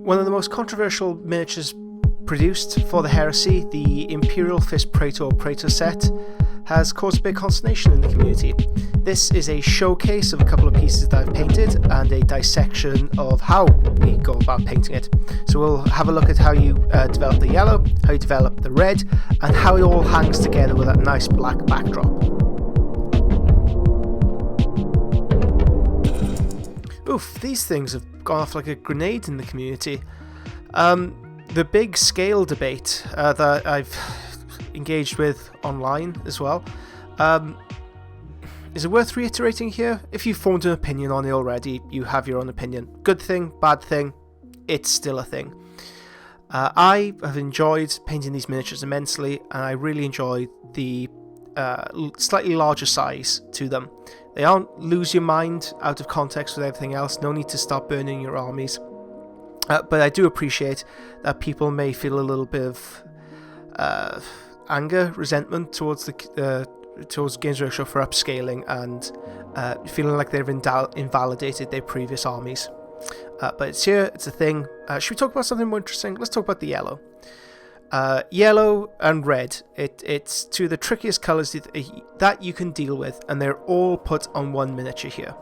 One of the most controversial miniatures produced for the Heresy, the Imperial Fist Praetor set, has caused a bit of consternation in the community. This is a showcase of a couple of pieces that I've painted and a dissection of how we go about painting it. So we'll have a look at how you develop the yellow, how you develop the red, and how it all hangs together with that nice black backdrop. Oof, these things have gone off like a grenade in the community. The big scale debate that I've engaged with online as well. Is it worth reiterating here? If you've formed an opinion on it already, you have your own opinion. Good thing, bad thing, it's still a thing. I have enjoyed painting these miniatures immensely, and I really enjoy the slightly larger size to them. They aren't lose your mind out of context with everything else, no need to start burning your armies. But I do appreciate that people may feel a little bit of anger, resentment towards Games Workshop for upscaling and feeling like they've invalidated their previous armies. But it's here, it's a thing. Should we talk about something more interesting? Let's talk about the yellow. Yellow and red, it's two of the trickiest colours that you can deal with, and they're all put on one miniature here.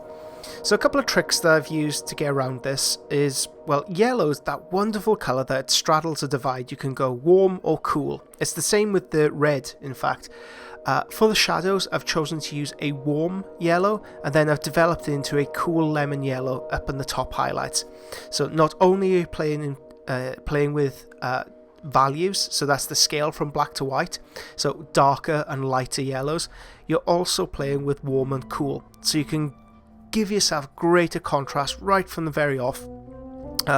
So a couple of tricks that I've used to get around this is, well, yellow is that wonderful colour that straddles a divide. You can go warm or cool. It's the same with the red, in fact. For the shadows, I've chosen to use a warm yellow, and then I've developed it into a cool lemon yellow up in the top highlights. So not only are you playing with values, so that's the scale from black to white, so darker and lighter yellows, you're also playing with warm and cool. So you can give yourself greater contrast right from the very off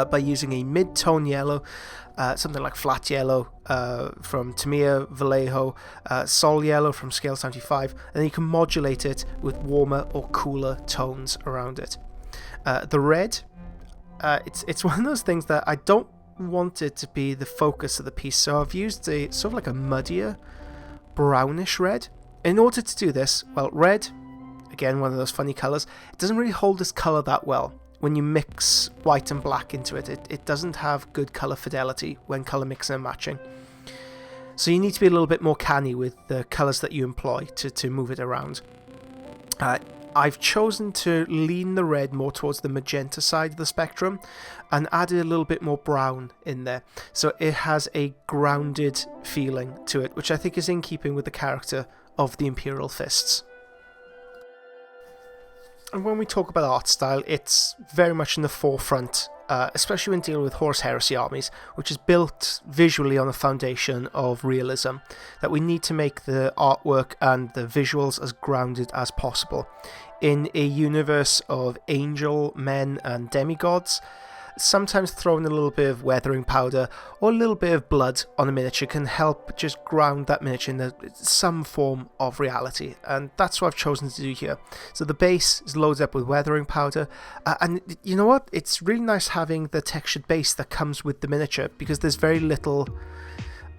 by using a mid-tone yellow, something like flat yellow from Tamiya, Vallejo, Sol yellow from scale 75, and then you can modulate it with warmer or cooler tones around it. The red, it's one of those things that I don't want it to be the focus of the piece, so I've used a sort of like a muddier brownish red. In order to do this, well, red, again, one of those funny colours, it doesn't really hold its colour that well. When you mix white and black into it, it doesn't have good colour fidelity when colour mixing and matching. So you need to be a little bit more canny with the colours that you employ to move it around. I've chosen to lean the red more towards the magenta side of the spectrum and added a little bit more brown in there. So it has a grounded feeling to it, which I think is in keeping with the character of the Imperial Fists. And when we talk about art style, it's very much in the forefront, especially when dealing with Horus Heresy armies, which is built visually on a foundation of realism, that we need to make the artwork and the visuals as grounded as possible. In a universe of angel, men and demigods, sometimes throwing a little bit of weathering powder or a little bit of blood on a miniature can help just ground that miniature in some form of reality, and that's what I've chosen to do here. So the base is loaded up with weathering powder, and you know what, it's really nice having the textured base that comes with the miniature, because there's very little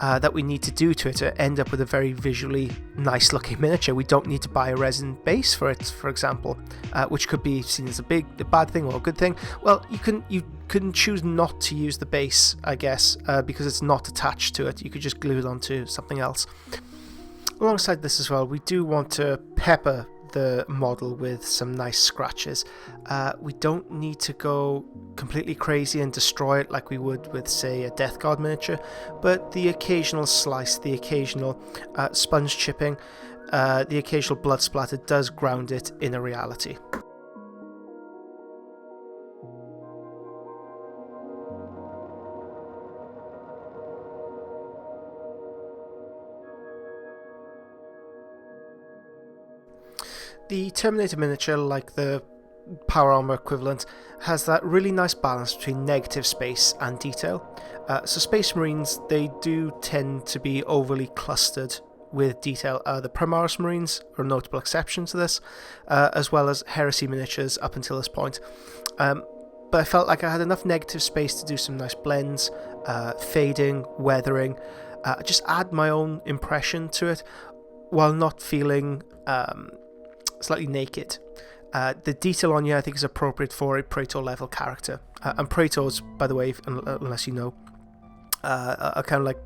that we need to do to it to end up with a very visually nice looking miniature. We don't need to buy a resin base for it, for example, which could be seen as a bad thing or a good thing. Well, you can choose not to use the base, I guess, because it's not attached to it. You could just glue it onto something else. Alongside this as well, we do want to pepper the model with some nice scratches. We don't need to go completely crazy and destroy it like we would with, say, a Death Guard miniature, but the occasional slice, the occasional sponge chipping, the occasional blood splatter does ground it in a reality. The Terminator miniature, like the power armor equivalent, has that really nice balance between negative space and detail. So Space Marines, they do tend to be overly clustered with detail. The Primaris Marines are a notable exception to this, as well as Heresy miniatures up until this point. But I felt like I had enough negative space to do some nice blends, fading, weathering, just add my own impression to it while not feeling slightly naked. The detail on here I think is appropriate for a Praetor level character. And Praetors, by the way, unless you know, are kind of like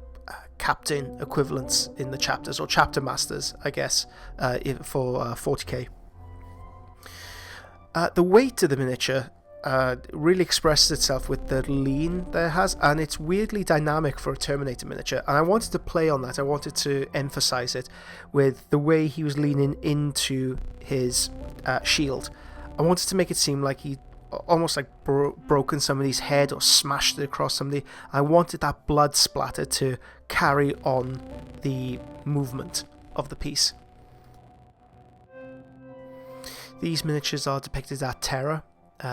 captain equivalents in the chapters, or chapter masters, I guess, for 40k. The weight of the miniature really expresses itself with the lean that it has, and it's weirdly dynamic for a Terminator miniature, and I wanted to play on that. I wanted to emphasize it with the way he was leaning into his shield. I wanted to make it seem like he almost like broken somebody's head or smashed it across somebody. I wanted that blood splatter to carry on the movement of the piece. These miniatures are depicted at Terra,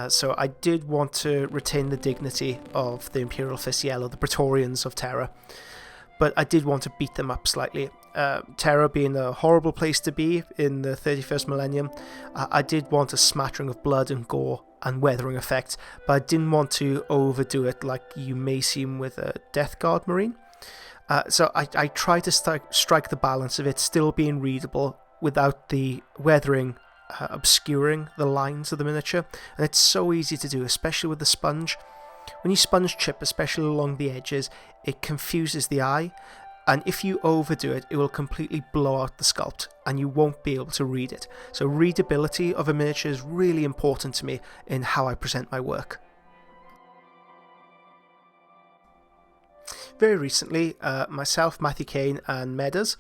so I did want to retain the dignity of the Imperial Fist Yellow, the Praetorians of Terra, but I did want to beat them up slightly. Terra being a horrible place to be in the 31st millennium, I did want a smattering of blood and gore and weathering effects, but I didn't want to overdo it like you may see with a Death Guard Marine. So I tried to strike the balance of it still being readable without the weathering obscuring the lines of the miniature, and it's so easy to do, especially with the sponge. When you sponge chip, especially along the edges, it confuses the eye, and if you overdo it, it will completely blow out the sculpt and you won't be able to read it. So readability of a miniature is really important to me in how I present my work. Very recently, myself, Matthew Kane and Meadows,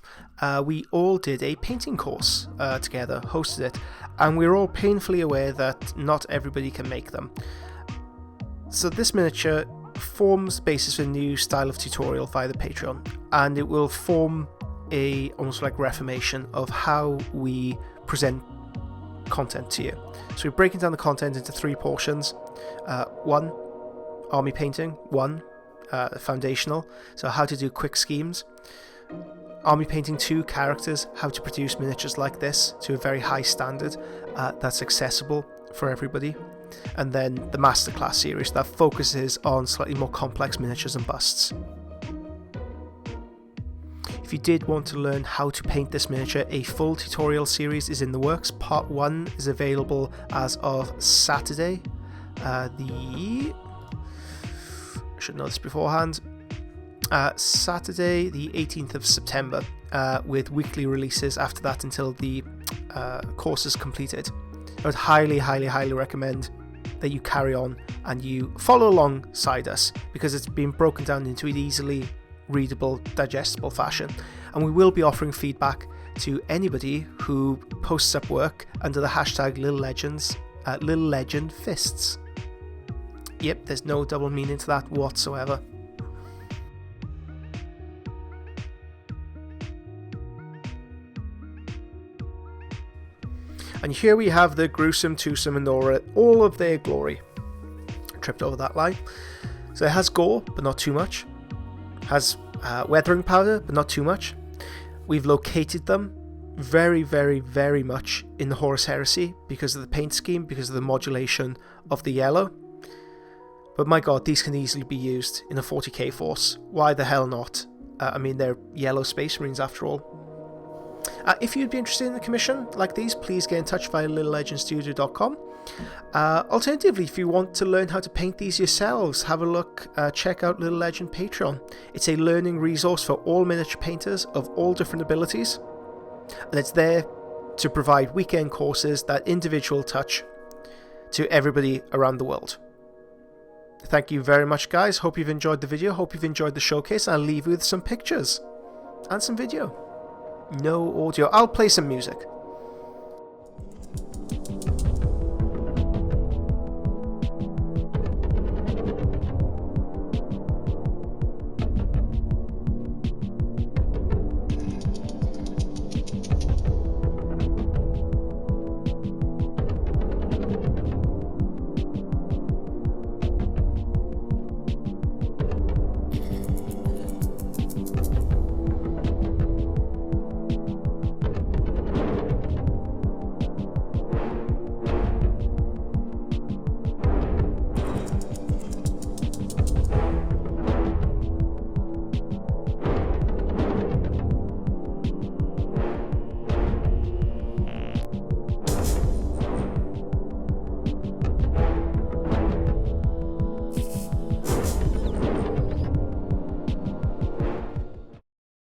we all did a painting course together, hosted it, and we're all painfully aware that not everybody can make them. So this miniature forms the basis for a new style of tutorial via the Patreon, and it will form a almost like reformation of how we present content to you. So we're breaking down the content into 3 portions. 1, army painting. 1, foundational, so how to do quick schemes. Army painting 2, characters, how to produce miniatures like this to a very high standard that's accessible for everybody. And then the masterclass series that focuses on slightly more complex miniatures and busts. If you did want to learn how to paint this miniature, a full tutorial series is in the works. Part 1 is available as of Saturday, I should know this beforehand, Saturday the 18th of September, with weekly releases after that until the course is completed. I would highly recommend that you carry on and you follow alongside us, because it's been broken down into an easily readable, digestible fashion, and we will be offering feedback to anybody who posts up work under the hashtag Lil'Legend Fists. Yep, there's no double meaning to that whatsoever. And here we have the gruesome twosome Menorah, all of their glory. Tripped over that line. So it has gore, but not too much. Has weathering powder, but not too much. We've located them very much in the Horus Heresy because of the paint scheme, because of the modulation of the yellow. But my god, these can easily be used in a 40k force. Why the hell not? I mean, they're yellow Space Marines after all. If you'd be interested in a commission like these, please get in touch via lil'legendstudio.com. Alternatively, if you want to learn how to paint these yourselves, have a look, check out Lil'Legend Patreon. It's a learning resource for all miniature painters of all different abilities, and it's there to provide weekend courses that individual touch to everybody around the world. Thank you very much, guys. Hope you've enjoyed the video, hope you've enjoyed the showcase, and I'll leave you with some pictures and some video. No audio. I'll play some music.